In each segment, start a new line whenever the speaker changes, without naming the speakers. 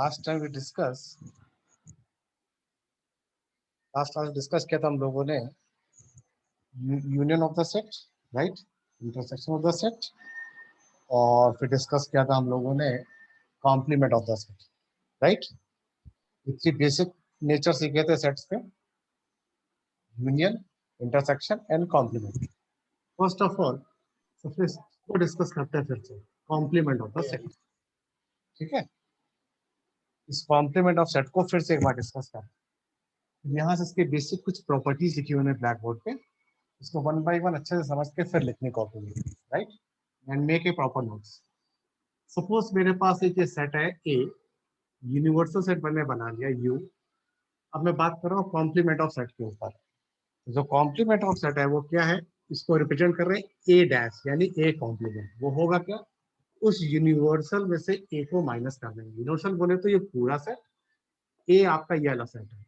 Last time last class discuss किया था हम लोगों ने union of the set, right, intersection of the set, और फिर डिस्कस किया था हम लोगों ने complement of the set, right. इतनी बेसिक नेचर सीखे थे सेट्स के, union, intersection and complement. First of all सबसे इसको डिस्कस करते हैं फिर से, कॉम्प्लीमेंट ऑफ द सेट, ठीक है। इस कॉम्प्लीमेंट ऑफ सेट को फिर से एक बार डिस्कस करते हैं। यहाँ से इसके बेसिक कुछ प्रॉपर्टीज लिखी हुई है ब्लैक बोर्ड पे, इसको वन बाय वन अच्छे से समझ के फिर लिखने कॉपी में, right, and make a proper notes. Suppose मेरे पास एक ये सेट है ए, यूनिवर्सल सेट मैंने बना लिया यू। अब मैं बात कर रहा हूँ कॉम्प्लीमेंट ऑफ सेट के ऊपर। जो कॉम्प्लीमेंट ऑफ सेट है वो क्या है, इसको रिप्रेजेंट कर रहे हैं ए डैश, यानी ए कॉम्प्लीमेंट। वो होगा क्या, उस यूनिवर्सल में से ए को माइनस कर देंगे। यूनिवर्सल बोले तो ये पूरा सेट, ए आपका ये वाला सेट है,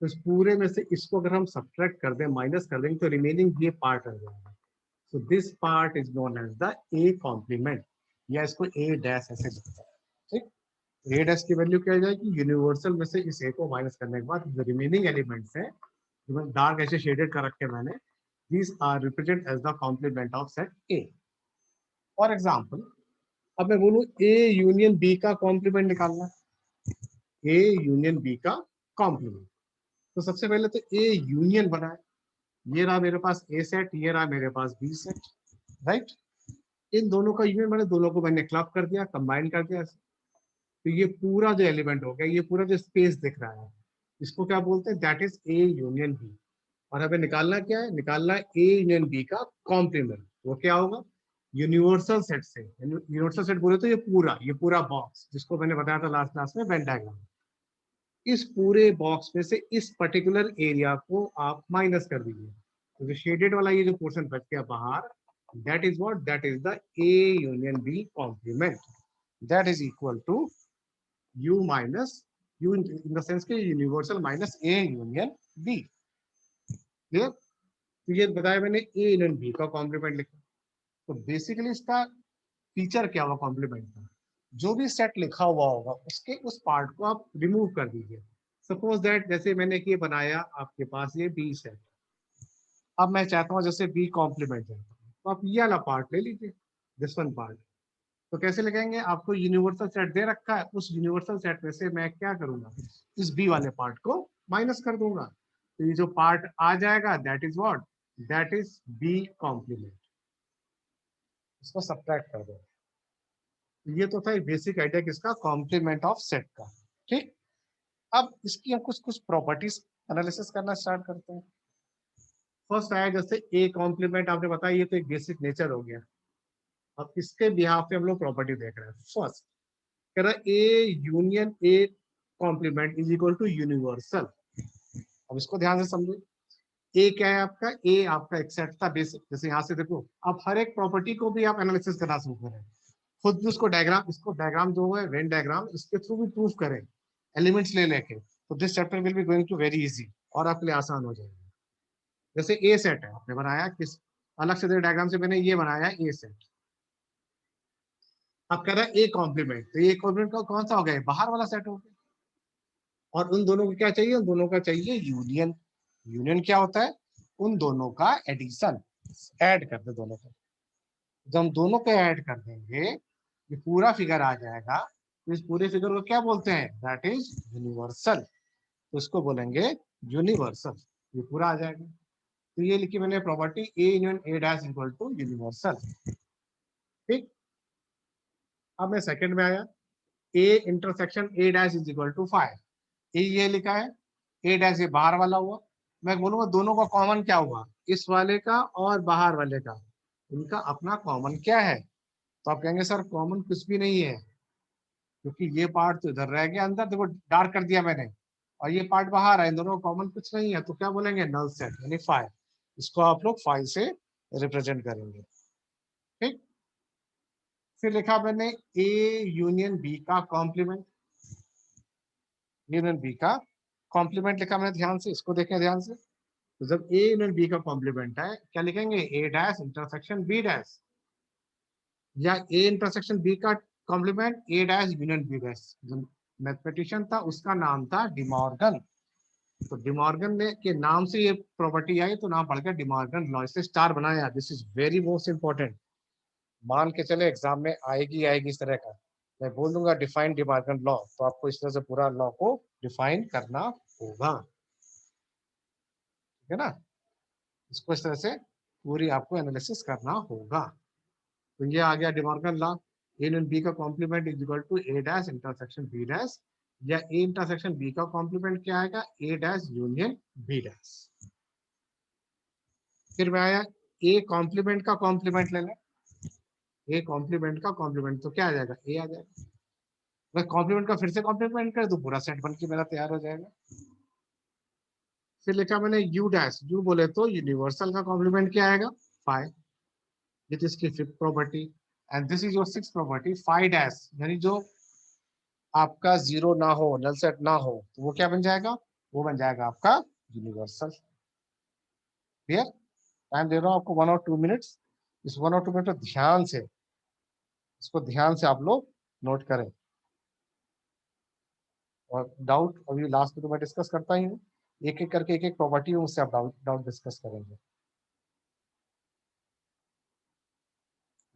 तो इस पूरे में से इसको अगर हम सब्ट्रैक्ट कर दें, माइनस कर देंगे, तो रिमेनिंग ये पार्ट रह जाएगा। So this part is known as the A complement, या इसको ए डैश ऐसे लिखते हैं, ठीक। ए डैश की वैल्यू क्या आ जाएगी, यूनिवर्सल में से इस ए को माइनस करने के बाद जो रिमेनिंग एलिमेंट्स है, जो डार्क ऐसे शेडेड कर रखे मैंने, these are represented as the complement of set A. For example, अब मैं बोलूं ए यूनियन बी का कॉम्प्लीमेंट निकालना, ए यूनियन बी का कॉम्प्लीमेंट, तो सबसे पहले तो ए यूनियन बनाए। ये रहा मेरे पास ए सेट, ये रहा मेरे पास बी सेट, राइट। इन दोनों का यूनियन, मैंने दोनों को मैंने क्लब कर दिया, कंबाइन कर दिया। तो ये पूरा जो एलिमेंट हो गया, ये पूरा जो स्पेस दिख रहा है, इसको क्या बोलते हैं, that is A union B. और हमें निकालना क्या है, निकालना है ए यूनियन बी का कॉम्प्लीमेंट। वो क्या होगा, यूनिवर्सल सेट से, यूनिवर्सल सेट बोले तो ये पूरा बॉक्स जिसको मैंने बताया था लास्ट क्लास में वेन डायग्राम, इस पूरे बॉक्स में से इस पर्टिकुलर एरिया को आप माइनस कर दीजिए। तो जो शेडेड वाला ये जो पोर्शन बच गया बाहर, that is what, that is the A union B complement, that is equal to U minus U, in the sense के universal minus A union B. Clear. तो ये बताया मैंने ए यूनियन बी का कॉम्प्लीमेंट लिखा। तो बेसिकली इसका feature क्या होगा कॉम्प्लीमेंट का, जो भी सेट लिखा हुआ होगा उसके उस पार्ट को आप रिमूव कर दीजिए। सपोज दैट जैसे मैंने ये बनाया आपके पास ये बी सेट, अब मैं चाहता हूँ जैसे बी कॉम्प्लीमेंट है, तो आप ये वाला पार्ट ले लीजिए, दिस वन पार्ट। तो कैसे लगाएंगे, आपको यूनिवर्सल सेट दे रखा है, उस यूनिवर्सल सेट में से मैं क्या करूंगा, इस बी वाले पार्ट को माइनस कर दूंगा। तो ये जो पार्ट आ जाएगा that is what, that is B complement, इसको सब्ट्रैक्ट कर दो। ये तो था एक बेसिक आइडिया किसका, कॉम्प्लीमेंट ऑफ सेट का, ठीक। अब इसकी हम कुछ कुछ प्रॉपर्टीज एनालिसिस करना स्टार्ट करते हैं। फर्स्ट आया जैसे ए कॉम्प्लीमेंट, आपने बताया ये तो एक बेसिक नेचर हो गया। अब इसके बिहाफ पे हम लोग प्रॉपर्टी देख रहे हैं। फर्स्ट कह रहा है A union A complement is equal to universal. अब इसको ध्यान से समझो, ए क्या है आपका, ए आपका एक सेट था बेसिक। जैसे यहाँ से देखो, आप हर एक प्रॉपर्टी को भी आप एनालिसिस करना शुरू करें, खुद भी उसको डायग्राम, इसको डायग्राम जो है वेन डायग्राम, इसके थ्रू भी प्रूफ करें एलिमेंट्स ले लेके, तो this chapter will be going to very easy, और आपके लिए आसान हो जाएगा। जैसे ए सेट है, आपने बनाया किस अलग से डायग्राम से, मैंने ये बनाया ए सेट। अब कह रहा है ए कॉम्प्लीमेंट, तो ये कॉम्प्लीमेंट का कौन सा हो गया, बाहर वाला सेट हो गया। और उन दोनों को क्या चाहिए, उन दोनों का चाहिए यूनियन। यूनियन क्या होता है, उन दोनों का एडिशन, ऐड कर दे दोनों को। जब हम दोनों को ऐड कर देंगे ये पूरा फिगर आ जाएगा। तो इस पूरे फिगर को क्या बोलते हैं, दैट इज यूनिवर्सल। तो इसको बोलेंगे यूनिवर्सल, ये पूरा आ जाएगा। तो ये लिखी मैंने property, A union A dash equal to universal, ठीक। अब मैं सेकंड में आया, A intersection A dash is equal to 5। ये लिखा है, ए डैश ये बाहर वाला हुआ। मैं बोलूंगा दोनों का कॉमन क्या हुआ, इस वाले का और बाहर वाले का, इनका अपना कॉमन क्या है। तो आप कहेंगे सर कॉमन कुछ भी नहीं है, क्योंकि ये पार्ट तो इधर रह गया अंदर, देखो डार्क कर दिया मैंने, और ये पार्ट बाहर है, इन दोनों का कॉमन कुछ नहीं है। तो क्या बोलेंगे, नल सेट, यानी 5। इसको आप लोग 5 से रिप्रेजेंट करेंगे, ठीक। फिर लिखा मैंने ए यूनियन बी का कॉम्प्लीमेंट, यूनियन बी का कॉम्प्लीमेंट लिखा मैंने, ध्यान से इसको देखें ध्यान से। तो जब ए यूनियन बी का कॉम्प्लीमेंट है, क्या लिखेंगे, A dash intersection B dash, या ए इंटरसेक्शन बी का complement A dash union B dash. Mathematician था, उसका नाम था डिमॉर्गन। तो डिमॉर्गन ने के नाम से ये प्रॉपर्टी आई तो नाम पड़ गया डिमॉर्गन लॉ, इससे स्टार बनाया। This is very most important. मान के चले एग्जाम में आएगी आएगी इस तरह का, मैं बोल दूंगा डिफाइन डिमॉर्गन लॉ, तो आपको इस तरह से पूरा लॉ को डिफाइन करना होगा, ठीक है ना। इसको इस तरह से पूरी आपको एनालिसिस करना होगा। तो ये आ गया De Morgan law. A in B का complement is equal to A dash intersection B dash, या ए इंटरसेक्शन बी का कॉम्प्लीमेंट क्या आएगा, A dash union B dash. फिर मैं आया ए कॉम्प्लीमेंट का कॉम्प्लीमेंट ले लें, ए कॉम्प्लीमेंट का कॉम्प्लीमेंट तो क्या आ जाएगा, ए आ जाएगा। मैं कॉम्प्लीमेंट का फिर से कॉम्प्लीमेंट कर दूं, पूरा सेट बन के मेरा तैयार हो जाएगा। फिर लिखा मैंने यू डैश, यू बोले तो यूनिवर्सल का कॉम्प्लीमेंट क्या आएगा, फाइव, विच इसकी fifth property. And this is your six property, five dash, यानी जो आपका जीरो ना हो, नल सेट ना हो, तो वो क्या बन जाएगा, वो बन जाएगा आपका यूनिवर्सल। क्लियर। टाइम दे रहा हूं आपको 1 और 2 मिनट्स। इस 1 और 2 मिनट में ध्यान से, इसको ध्यान से आप लोग नोट करें। और डाउट अभी लास्ट में तो मैं डिस्कस करता ही हूँ, एक एक करके एक एक प्रॉपर्टी उससे आप डाउट डाउट डिस्कस करेंगे।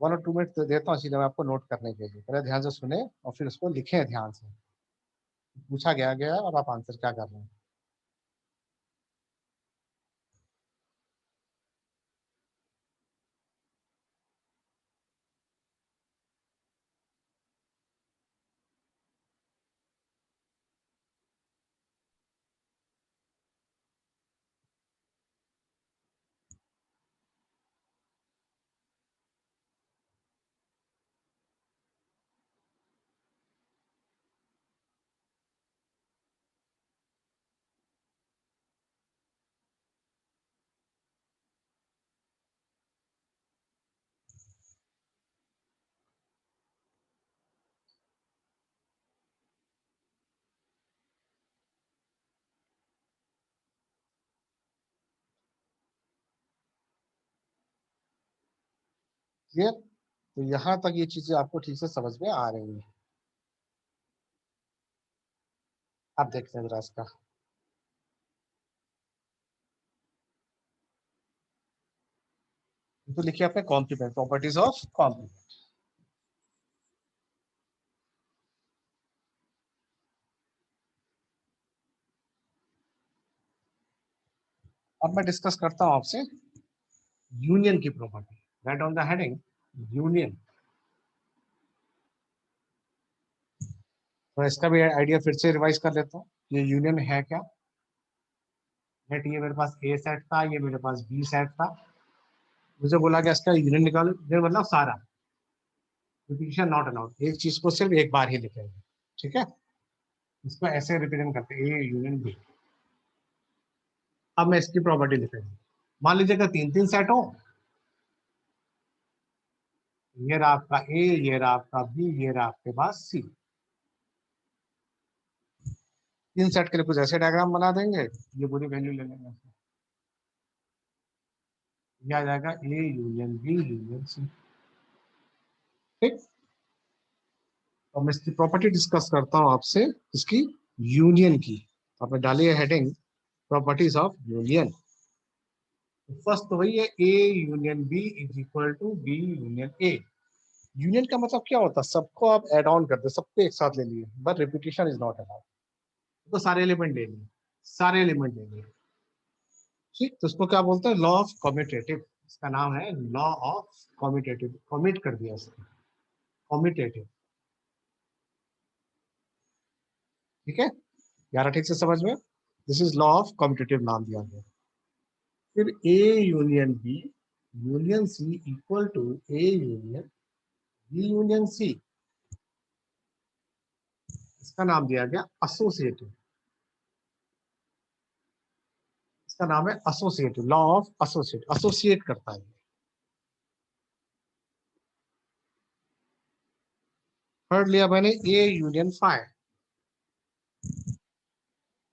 1 और 2 मिनट तो देता हूँ, सीधे मैं आपको नोट करने के लिए, पहले ध्यान से सुने और फिर उसको लिखें ध्यान से। पूछा गया गया और आप आंसर क्या कर रहे हैं। क्लियर। तो यहाँ तक ये चीजें आपको ठीक से समझ में आ रही हैं। आप देखते हैं जरा इसका, तो लिखिए आपने कॉम्प्लीमेंट, प्रॉपर्टीज ऑफ कॉम्प्लीमेंट। अब मैं डिस्कस करता हूं आपसे यूनियन की property. Right on the heading union. तो इसका भी आइडिया फिर से रिवाइज कर लेता हूँ, ये यूनियन है क्या। नेट ये मेरे पास ए सेट था, ये मेरे पास बी सेट था, मुझे बोला गया इसका यूनियन निकालो, यूनियन मतलब सारा, रिपीटिशन नॉट अलाउड, एक चीज को सिर्फ एक बार ही लिखेंगे, ठीक है। इसको ऐसे रिप्रेजेंट करते हैं, ए यूनियन बी। अब मैं इसकी प्रॉपर्टी लिखेंगे। मान लीजिए अगर तीन तीन सेट हो, ये रहा आपका ए, ये रहा आपका बी, ये रहा आपके पास सी। तीन सेट के लिए कुछ ऐसे डायग्राम बना देंगे, ये पूरी वैल्यू ले लेंगे, ये आ जाएगा A union B union C. ठीक। अब मैं इसकी प्रॉपर्टी डिस्कस करता हूं आपसे, इसकी यूनियन की। आपने डाली है heading properties of union. First तो वही है, A union B is equal to B union A. Union का मतलब क्या होता है, सबको आप एड ऑन कर दे, सबको एक साथ ले लिए, but repetition is not allowed. तो सारे एलिमेंट ले लिए, सारे एलिमेंट ले लिए। ठीक, तो उसको क्या बोलते हैं, लॉ ऑफ कम्यूटेटिव। इसका नाम है लॉ ऑफ कम्यूटेटिव, कमिट कर दिया इसको, कम्यूटेटिव। ठीक है, यार ठीक से समझ में, this is law of commutative नाम दिया गया। फिर A union B union C equal to A union B union C, इसका नाम दिया गया एसोसिएटिव। इसका नाम है associative, law of associate, associate करता है। थर्ड लिया मैंने ए यूनियन फाइव,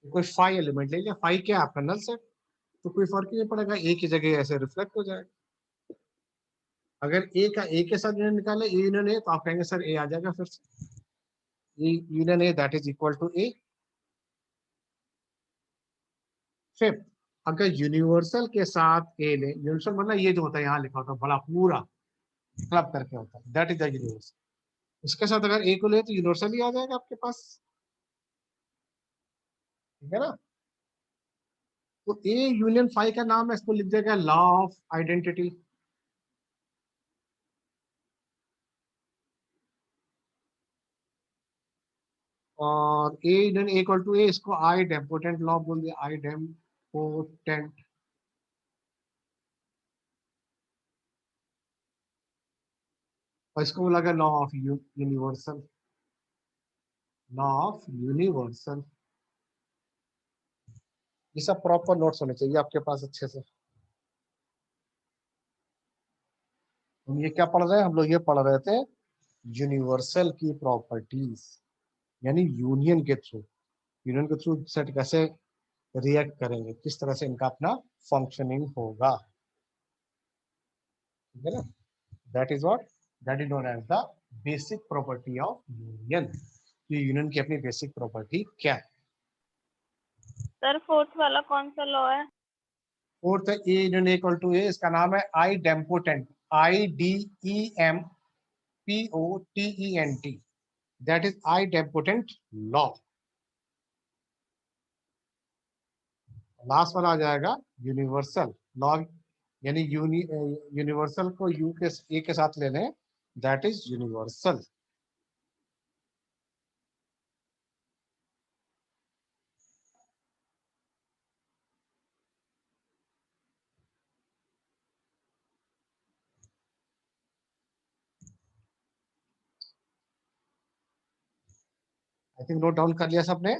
कोई फाइव एलिमेंट ले लिया, फाइव क्या है आपका नल सेट, तो कोई फर्क ही नहीं पड़ेगा, ए की जगह ऐसे रिफ्लेक्ट हो जाएगा। अगर ए का ए के साथ यूनियन निकाले, ए यूनियन ए, तो आप कहेंगे सर ए आ जाएगा फिर से। Union A that is equal to A. Fifth, अगर यूनिवर्सल के साथ ए ले, यूनिवर्सल मतलब ये जो होता है यहाँ लिखा होता है बड़ा पूरा क्लब करके होता है, दैट इज द यूनिवर्सल। उसके साथ अगर ए को ले तो यूनिवर्सल ही आ जाएगा आपके पास, ठीक है ना। तो ए यूनियन फाई का नाम है, इसको लिख देगा लॉ ऑफ आइडेंटिटी। और A union A equal to A, इसको आई डेम्पोटेंट लॉ बोल दिया, आई डेम्पोटेंट। और इसको बोला गया law of universal, law of universal. ये सब प्रॉपर नोट्स होने चाहिए आपके पास अच्छे से। हम ये क्या पढ़ रहे हैं, हम लोग ये पढ़ रहे थे यूनिवर्सल की प्रॉपर्टीज, यानी यूनियन के थ्रू, यूनियन के थ्रू सेट कैसे रिएक्ट करेंगे, किस तरह से इनका अपना फंक्शनिंग होगा, ठीक है ना। That is what, that is known as the basic property of union. ये यूनियन की अपनी बेसिक प्रॉपर्टी क्या है।
सर फोर्थ वाला कौन सा लॉ है?
फोर्थ है A union equal to A, इसका नाम है idempotent, I D E M P O T E N T, that is idempotent law. Last वाला आ जाएगा यूनिवर्सल लॉ, यानी यूनिवर्सल को यू के ए के साथ ले लें, that is universal. I think note down कर लिया सबने,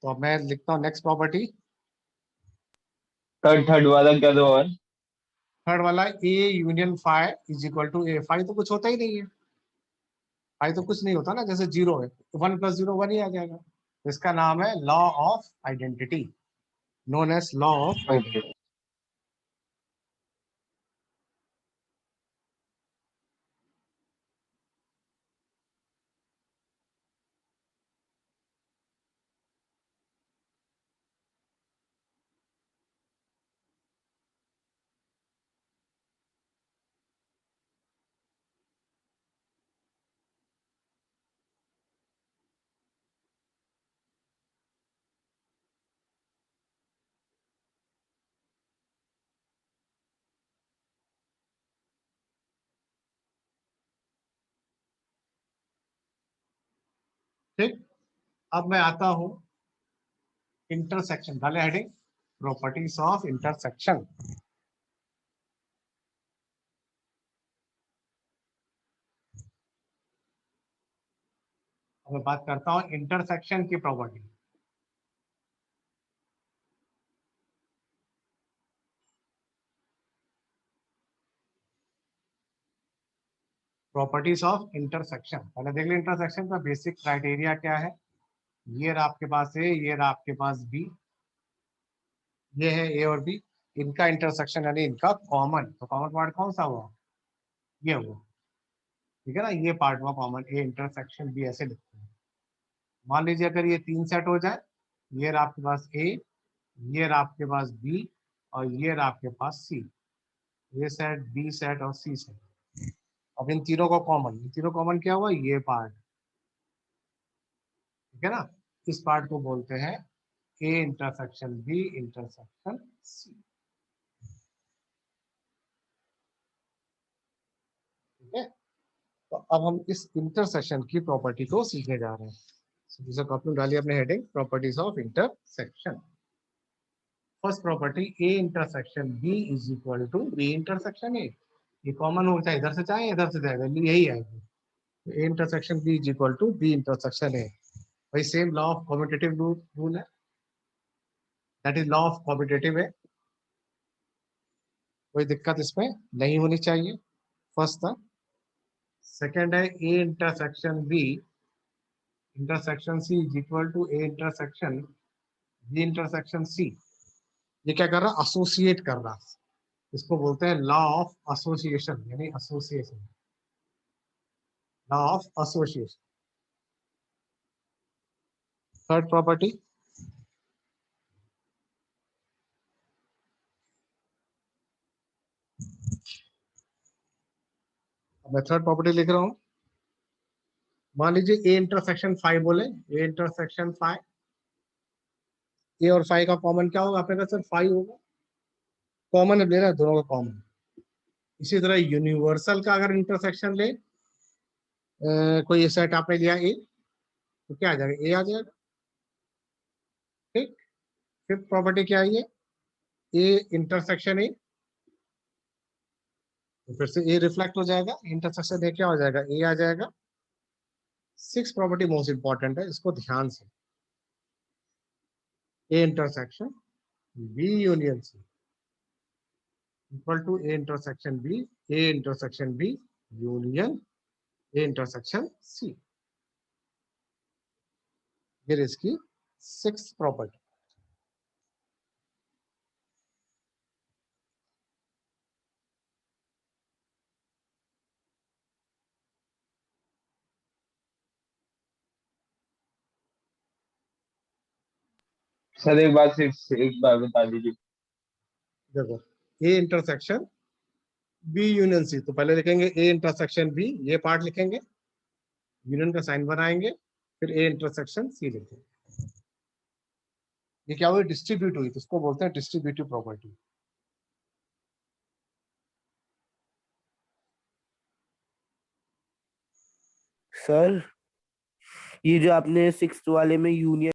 तो अब मैं लिखता हूँ नेक्स्ट प्रॉपर्टी।
थर्ड वाला क्या दो और?
थर्ड वाला A union phi is equal to A, phi तो कुछ होता ही नहीं है, फाई तो कुछ नहीं होता ना, जैसे जीरो है तो 1 + 0 1 ही आ जाएगा। तो इसका नाम है law of identity, known as law of
okay.
Identity. ठीक, अब मैं आता हूँ इंटरसेक्शन, डाले हेडिंग प्रॉपर्टीज ऑफ इंटरसेक्शन। अब मैं बात करता हूँ इंटरसेक्शन की प्रॉपर्टी। प्रॉपर्टीज ऑफ इंटरसेक्शन, पहले देख लें इंटरसेक्शन का बेसिक क्राइटेरिया क्या है। ये रहा आपके पास ए, ये रहा आपके पास बी, ये है ए और बी, इनका इंटरसेक्शन यानी इनका कॉमन, तो कॉमन पार्ट कौन सा हुआ, ये हुआ, ठीक है ना। ये पार्ट हुआ कॉमन, ए इंटरसेक्शन बी ऐसे लिखते हैं। मान लीजिए अगर ये 3 सेट हो जाए, ये रहा आपके पास ए, ये रहा आपके पास बी, और ये रहा आपके पास सी, ए सेट बी सेट और सी सेट। अब इन तीनों को कॉमन, इन तीनों कॉमन क्या हुआ, ये पार्ट, ठीक है ना। इस पार्ट को बोलते हैं A intersection B intersection C, ठीक है। तो अब हम इस इंटरसेक्शन की प्रॉपर्टी को सीखने जा रहे हैं। जैसे कॉपी में डालिए अपने heading properties of intersection. First property A intersection B is equal to B intersection A, ये कॉमन हो, चाहे इधर से चाहे इधर से जाए, वैल्यू यही आएगी। तो A intersection B is equal to B intersection A, भाई same law of commutative rule है, that is law of commutative है, कोई दिक्कत इसमें नहीं होनी चाहिए, फर्स्ट था। सेकेंड है A intersection B intersection C is equal to A intersection B intersection C. ये क्या कर रहा, एसोसिएट कर रहा, इसको बोलते हैं लॉ ऑफ एसोसिएशन, यानी association, law of association. Third property, मैं थर्ड प्रॉपर्टी लिख रहा हूं। मान लीजिए ए इंटरसेक्शन फाइव बोले, ए इंटरसेक्शन फाइव, ए और फाइव का कॉमन क्या होगा? आपने कहा सर फाइव होगा, कॉमन ले रहा है, दोनों का कॉमन। इसी तरह यूनिवर्सल का अगर इंटरसेक्शन ले, कोई सेट आपने लिया ए, तो क्या आ जाएगा? ए आ जाएगा। ठीक। फिफ्थ प्रॉपर्टी क्या है? ए इंटरसेक्शन ए, तो फिर से ए रिफ्लेक्ट हो जाएगा, इंटरसेक्शन ए क्या हो जाएगा? ए आ जाएगा। सिक्स प्रॉपर्टी मोस्ट इंपॉर्टेंट है, इसको ध्यान से, A intersection B union C equal to A intersection B, A intersection B union A intersection C. फिर इसकी सिक्स प्रॉपर्टी।
सर एक बार बता दीजिए।
देखो, A intersection B union C, तो पहले लिखेंगे ए इंटरसेक्शन बी, ये पार्ट लिखेंगे, यूनियन का साइन बनाएंगे, फिर ए इंटरसेक्शन सी लिखेंगे। ये क्या हुई? डिस्ट्रीब्यूट हुई, तो इसको बोलते हैं डिस्ट्रीब्यूटिव प्रॉपर्टी।
सर ये जो आपने सिक्स्थ वाले में यूनियन